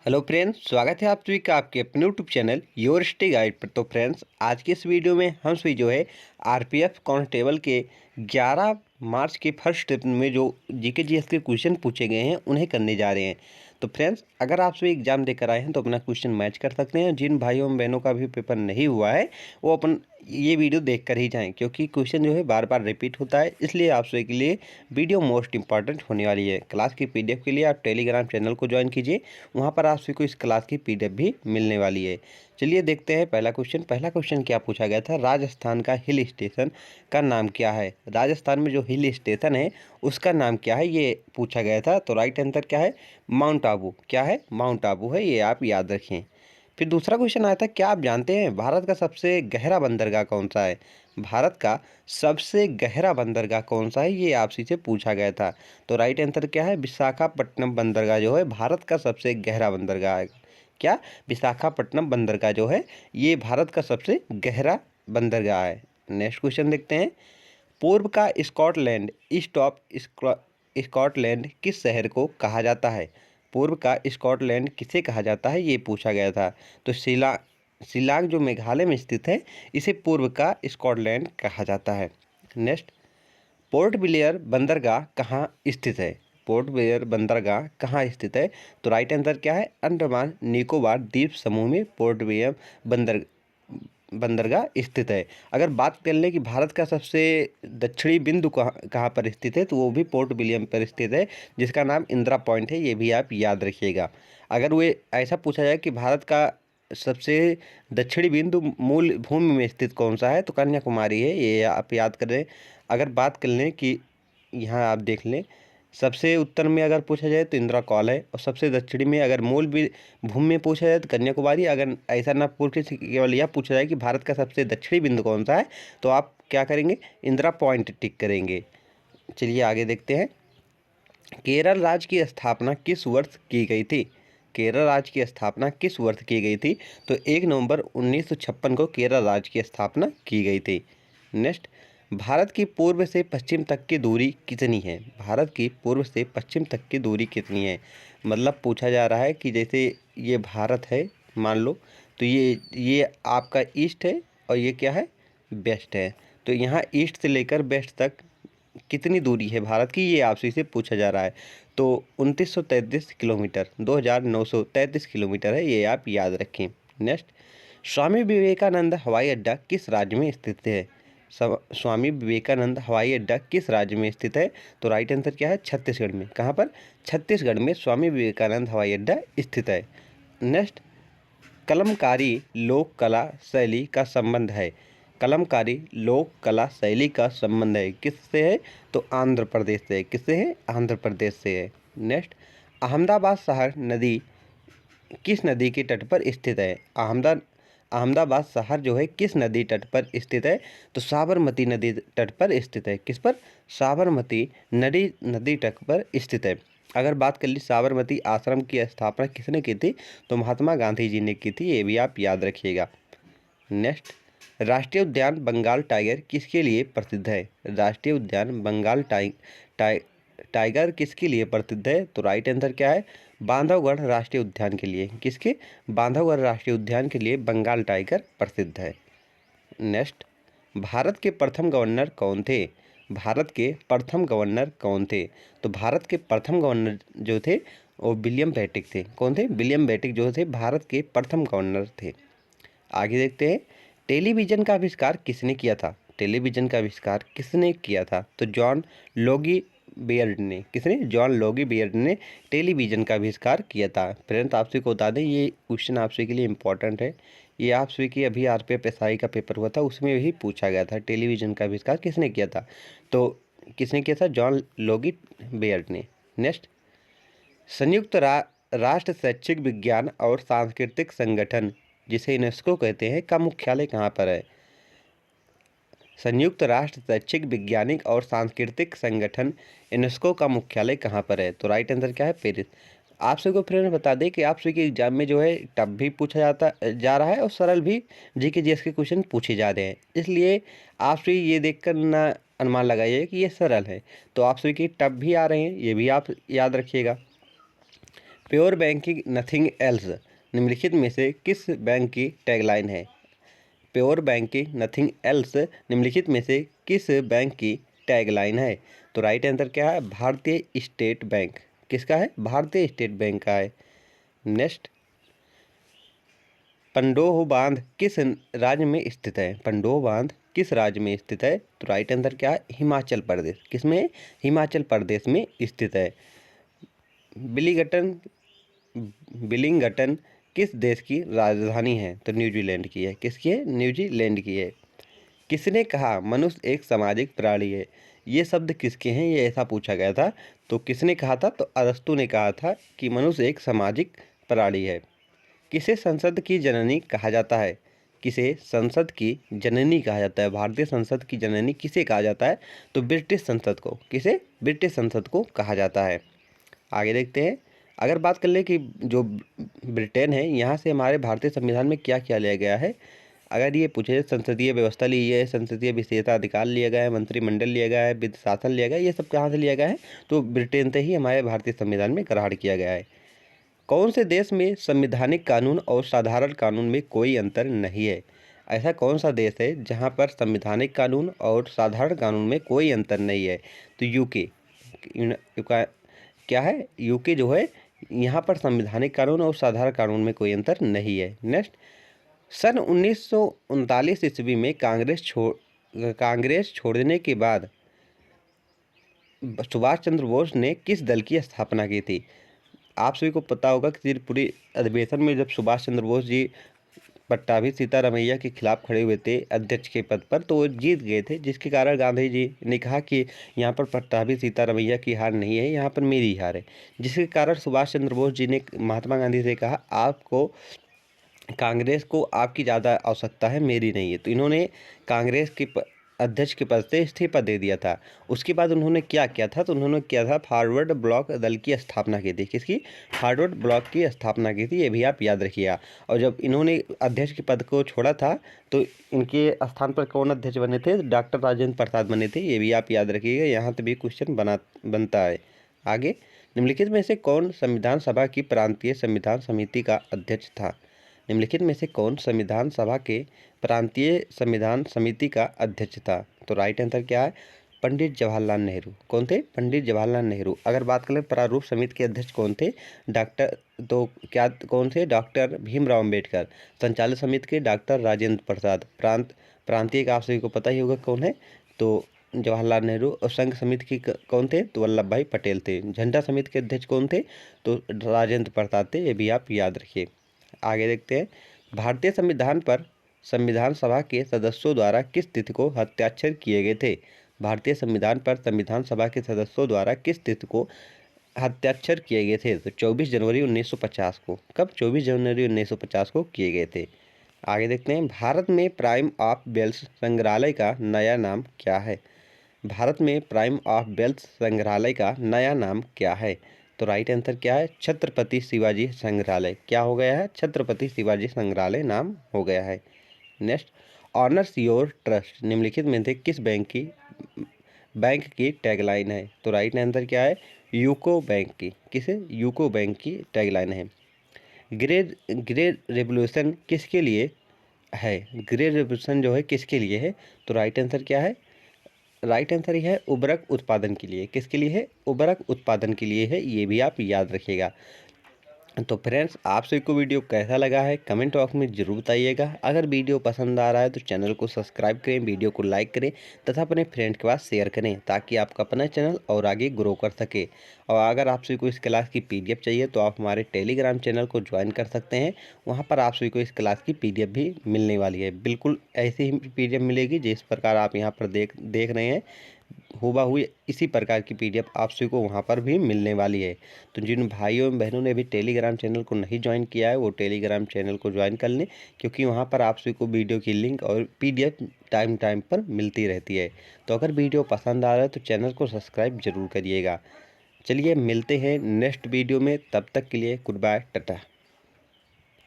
Hello friends, स्वागत है आप सभी का आपके अपने YouTube channel your study guide पर। तो फ्रेंड्स, आज के इस वीडियो में हम सभी जो है आरपीएफ कांस्टेबल के 11 मार्च के फर्स्ट शिफ्ट में जो जीके जीएस के क्वेश्चन पूछे गए हैं उन्हें करने जा रहे हैं। तो फ्रेंड्स, अगर आप सभी एग्जाम देकर आए हैं तो अपना क्वेश्चन मैच कर सकते हैं। जिन भाइयों और बहनों का भी पेपर नहीं हुआ है वो अपन ये वीडियो देख कर ही जाएँ, क्योंकि क्वेश्चन जो है बार बार रिपीट होता है। इसलिए आप सभी के लिए वीडियो मोस्ट इंपॉर्टेंट होने वाली है। क्लास की पीडीएफ के लिए आप टेलीग्राम चैनल को ज्वाइन कीजिए, वहाँ पर आप सभी को इस क्लास की पीडीएफ भी मिलने वाली है। चलिए देखते हैं पहला क्वेश्चन क्या पूछा गया था। राजस्थान का हिल स्टेशन का नाम क्या है? राजस्थान में जो हिल स्टेशन है उसका नाम क्या है, ये पूछा गया था। तो राइट आंसर क्या है? माउंट आबू। क्या है? माउंट आबू है, ये आप याद रखें। फिर दूसरा क्वेश्चन आया था, क्या आप जानते हैं भारत का सबसे गहरा बंदरगाह कौन सा है? भारत का सबसे गहरा बंदरगाह कौन सा है, ये आपसे से पूछा गया था। तो राइट आंसर क्या है? विशाखापट्टनम बंदरगाह जो है भारत का सबसे गहरा बंदरगाह है। क्या? विशाखापट्टनम बंदरगाह जो है ये भारत का सबसे गहरा बंदरगाह है। नेक्स्ट क्वेश्चन देखते हैं। पूर्व का स्कॉटलैंड, ईस्ट ऑफ स्कॉटलैंड किस शहर को कहा जाता है? पूर्व का स्कॉटलैंड किसे कहा जाता है, ये पूछा गया था। तो शिलांग जो मेघालय में स्थित है इसे पूर्व का स्कॉटलैंड कहा जाता है। नेक्स्ट, पोर्ट ब्लेयर बंदरगाह कहाँ स्थित है? पोर्ट ब्लेयर बंदरगाह कहाँ स्थित है? तो राइट आंसर क्या है? अंडमान निकोबार द्वीप समूह में पोर्ट ब्लेयर बंदरगाह स्थित है। अगर बात कर लें कि भारत का सबसे दक्षिणी बिंदु कहाँ पर स्थित है, तो वो भी पोर्ट विलियम पर स्थित है, जिसका नाम इंदिरा पॉइंट है। ये भी आप याद रखिएगा। अगर वो ऐसा पूछा जाए कि भारत का सबसे दक्षिणी बिंदु मूल भूमि में स्थित कौन सा है, तो कन्याकुमारी है, ये आप याद करें। अगर बात कर लें कि यहाँ आप देख लें, सबसे उत्तर में अगर पूछा जाए तो इंदिरा कॉल है, और सबसे दक्षिणी में अगर मूल भी भूमि में पूछा जाए तो कन्याकुमारी। अगर ऐसा ना पूछ के केवल यह पूछा जाए कि भारत का सबसे दक्षिणी बिंदु कौन सा है, तो आप क्या करेंगे? इंदिरा पॉइंट टिक करेंगे। चलिए आगे देखते हैं। केरल राज्य की स्थापना किस वर्ष की गई थी? केरल राज्य की स्थापना किस वर्ष की गई थी? तो 1 नवंबर 1956 को केरल राज्य की स्थापना की गई थी। नेक्स्ट, भारत की पूर्व से पश्चिम तक की दूरी कितनी है? भारत की पूर्व से पश्चिम तक की दूरी कितनी है? मतलब पूछा जा रहा है कि जैसे ये भारत है मान लो, तो ये आपका ईस्ट है और ये क्या है? वेस्ट है। तो यहाँ ईस्ट से लेकर वेस्ट तक कितनी दूरी है भारत की, ये आपसे से पूछा जा रहा है। तो 2933 किलोमीटर, 2933 किलोमीटर है, ये आप याद रखें। नेक्स्ट, स्वामी विवेकानंद हवाई अड्डा किस राज्य में स्थित है? स्वामी विवेकानंद हवाई अड्डा किस राज्य में स्थित है? तो राइट आंसर क्या है? छत्तीसगढ़ में। कहाँ पर? छत्तीसगढ़ में स्वामी विवेकानंद हवाई अड्डा स्थित है। नेक्स्ट, कलमकारी लोक कला शैली का संबंध है। कलमकारी लोक कला शैली का संबंध है किससे है? तो आंध्र प्रदेश से। किससे है? आंध्र प्रदेश से है। नेक्स्ट, अहमदाबाद शहर नदी किस नदी के तट पर स्थित है? अहमदाबाद शहर जो है किस नदी तट पर स्थित है? तो साबरमती नदी तट पर स्थित है। किस पर? साबरमती नदी तट पर स्थित है। अगर बात कर ली साबरमती आश्रम की स्थापना किसने की थी, तो महात्मा गांधी जी ने की थी, ये भी आप याद रखिएगा। नेक्स्ट, राष्ट्रीय उद्यान बंगाल टाइगर किसके लिए प्रसिद्ध है? राष्ट्रीय उद्यान बंगाल टाइगर किसके लिए प्रसिद्ध है? तो राइट आंसर क्या है? बांधवगढ़ राष्ट्रीय उद्यान के लिए। किसके? बांधवगढ़ राष्ट्रीय उद्यान के लिए बंगाल टाइगर प्रसिद्ध है। नेक्स्ट, भारत के प्रथम गवर्नर कौन थे? भारत के प्रथम गवर्नर कौन थे? तो भारत के प्रथम गवर्नर जो थे वो विलियम बेंटिक थे। कौन थे? विलियम बेंटिक जो थे भारत के प्रथम गवर्नर थे। आगे देखते हैं, टेलीविज़न का आविष्कार किसने किया था? टेलीविज़न का आविष्कार किसने किया था? तो जॉन लोगी बेयर्ड ने। किसने? जॉन लोगी बेयर्ड ने टेलीविज़न का आविष्कार किया था। फ्रेंड्स, आपसे को बता दें ये क्वेश्चन आपसे के लिए इम्पोर्टेंट है। ये आपसे की अभी आरपीएफ एसआई का पेपर हुआ था, उसमें भी पूछा गया था टेलीविज़न का आविष्कार किसने किया था। तो किसने किया था? जॉन लोगी बेयर्ड ने। नेक्स्ट, संयुक्त राष्ट्र शैक्षिक विज्ञान और सांस्कृतिक संगठन जिसे यूनेस्को कहते हैं का मुख्यालय कहाँ पर है? संयुक्त राष्ट्र शैक्षिक वैज्ञानिक और सांस्कृतिक संगठन यूनेस्को का मुख्यालय कहाँ पर है? तो राइट आंसर क्या है? पेरिस। आप सबको फ्रेंड बता दें कि आप सबके एग्जाम में जो है टफ भी पूछा जा रहा है और सरल भी जीके जीएस के क्वेश्चन पूछे जा रहे हैं, इसलिए आप सभी ये देखकर ना अनुमान लगाइए कि ये सरल है। तो आप सभी के टफ भी आ रहे हैं, ये भी आप याद रखिएगा। प्योर बैंकिंग नथिंग एल्स निम्नलिखित में से किस बैंक की टैगलाइन है? प्योर बैंकिंग नथिंग एल्स निम्नलिखित में से किस बैंक की टैगलाइन है? तो राइट आंसर क्या है? भारतीय स्टेट बैंक। किसका है? भारतीय स्टेट बैंक का है। नेक्स्ट, पंडोह बांध किस राज्य में स्थित है? पंडोह बांध किस राज्य में स्थित है? तो राइट आंसर क्या है? हिमाचल प्रदेश। किसमें? हिमाचल प्रदेश में स्थित है। बिलिंगटन किस देश की राजधानी है? तो न्यूजीलैंड की है। किसकी है? न्यूजीलैंड की है। किसने कहा मनुष्य एक सामाजिक प्राणी है? ये शब्द किसके हैं? ये ऐसा पूछा गया था। तो किसने कहा था? तो अरस्तु ने कहा था कि मनुष्य एक सामाजिक प्राणी है। किसे संसद की जननी कहा जाता है? किसे संसद की जननी कहा जाता है? भारतीय संसद की जननी किसे कहा जाता है? तो ब्रिटिश संसद को। किसे? ब्रिटिश संसद को कहा जाता है। आगे देखते हैं। अगर बात कर ले कि जो ब्रिटेन है, यहाँ से हमारे भारतीय संविधान में क्या क्या लिया गया है, अगर ये पूछे संसदीय व्यवस्था ली है, संसदीय विशेषाधिकार लिया गया है, मंत्रिमंडल लिया गया है, वित्त शासन लिया गया है, ये सब कहाँ से लिया गया है? तो ब्रिटेन से ही हमारे भारतीय संविधान में ग्रहण किया गया है। कौन से देश में संवैधानिक कानून और साधारण कानून में कोई अंतर नहीं है? ऐसा कौन सा देश है जहाँ पर संवैधानिक कानून और साधारण कानून में कोई अंतर नहीं है? तो यूके। क्या है? यूके जो है, यहाँ पर संवैधानिक कानून और साधारण कानून में कोई अंतर नहीं है। नेक्स्ट, सन 1939 ईस्वी में कांग्रेस छोड़ने के बाद सुभाष चंद्र बोस ने किस दल की स्थापना की थी? आप सभी को पता होगा कि त्रिपुरी अधिवेशन में जब सुभाष चंद्र बोस जी पट्टाभी सीतारामैया के खिलाफ खड़े हुए थे अध्यक्ष के पद पर, तो वो जीत गए थे, जिसके कारण गांधी जी ने कहा कि यहाँ पर पट्टाभी सीतारामैया की हार नहीं है, यहाँ पर मेरी हार है। जिसके कारण सुभाष चंद्र बोस जी ने महात्मा गांधी से कहा, आपको कांग्रेस को आपकी ज़्यादा आवश्यकता है, मेरी नहीं है। तो इन्होंने कांग्रेस के अध्यक्ष के पद से इस्तीफा दे दिया था। उसके बाद उन्होंने क्या किया था? तो उन्होंने किया था फॉरवर्ड ब्लॉक दल की स्थापना की थी। किसकी? फॉरवर्ड ब्लॉक की स्थापना की थी, ये भी आप याद रखिएगा। और जब इन्होंने अध्यक्ष के पद को छोड़ा था तो इनके स्थान पर कौन अध्यक्ष बने थे? डॉक्टर राजेंद्र प्रसाद बने थे, ये भी आप याद रखिएगा। यहाँ से भी क्वेश्चन बनता है। आगे, निम्नलिखित में से कौन संविधान सभा की प्रांतीय संविधान समिति का अध्यक्ष था? निम्नलिखित में से कौन संविधान सभा के प्रांतीय संविधान समिति का अध्यक्ष था? तो राइट आंसर क्या है? पंडित जवाहरलाल नेहरू। कौन थे? पंडित जवाहरलाल नेहरू। अगर बात करें प्रारूप समिति के अध्यक्ष कौन थे? कौन थे? डॉक्टर भीमराव अम्बेडकर। संचालक समिति के डॉक्टर राजेंद्र प्रसाद। प्रांतीय का आप सभी को पता ही होगा कौन है, तो जवाहरलाल नेहरू। और संघ समिति की कौन थे? तो वल्लभ भाई पटेल थे। झंडा समिति के अध्यक्ष कौन थे? तो राजेंद्र प्रसाद थे, ये भी आप याद रखिए। आगे देखते हैं। भारतीय संविधान पर संविधान सभा के सदस्यों द्वारा किस तिथि को हस्ताक्षर किए गए थे? भारतीय संविधान पर संविधान सभा के सदस्यों द्वारा किस तिथि को हस्ताक्षर किए गए थे? तो 24 जनवरी 1950 को। कब? 24 जनवरी 1950 को किए गए थे। आगे देखते हैं। भारत में प्राइम ऑफ वेल्स संग्रहालय का नया नाम क्या है? भारत में प्राइम ऑफ वेल्स संग्रहालय का नया नाम क्या है? तो राइट आंसर क्या है? छत्रपति शिवाजी संग्रहालय। क्या हो गया है? छत्रपति शिवाजी संग्रहालय नाम हो गया है। नेक्स्ट, ऑनर्स योर ट्रस्ट निम्नलिखित में से किस बैंक की टैगलाइन है? तो राइट आंसर क्या है? यूको बैंक की। किसे? यूको बैंक की टैगलाइन है। ग्रेट रेवोल्यूशन किसके लिए है? ग्रेट रेवोल्यूशन जो है किसके लिए है? तो राइट आंसर क्या है? राइट आंसर यह है उर्वरक उत्पादन के लिए। किसके लिए है? उर्वरक उत्पादन के लिए है, ये भी आप याद रखिएगा। तो फ्रेंड्स, आप सभी को वीडियो कैसा लगा है कमेंट बॉक्स में ज़रूर बताइएगा। अगर वीडियो पसंद आ रहा है तो चैनल को सब्सक्राइब करें, वीडियो को लाइक करें तथा अपने फ्रेंड के पास शेयर करें, ताकि आपका अपना चैनल और आगे ग्रो कर सके। और अगर आप सभी को इस क्लास की PDF चाहिए तो आप हमारे टेलीग्राम चैनल को ज्वाइन कर सकते हैं। वहाँ पर आप सभी को इस क्लास की PDF भी मिलने वाली है। बिल्कुल ऐसी ही PDF मिलेगी जिस प्रकार आप यहाँ पर देख रहे हैं, हूबहू इसी प्रकार की PDF आप सभी को वहाँ पर भी मिलने वाली है। तो जिन भाइयों एवं बहनों ने अभी टेलीग्राम चैनल को नहीं ज्वाइन किया है वो टेलीग्राम चैनल को ज्वाइन कर लें, क्योंकि वहाँ पर आप सभी को वीडियो की लिंक और PDF टाइम पर मिलती रहती है। तो अगर वीडियो पसंद आ रहा है तो चैनल को सब्सक्राइब जरूर करिएगा। चलिए मिलते हैं नेक्स्ट वीडियो में, तब तक के लिए गुड बाय, टाटा।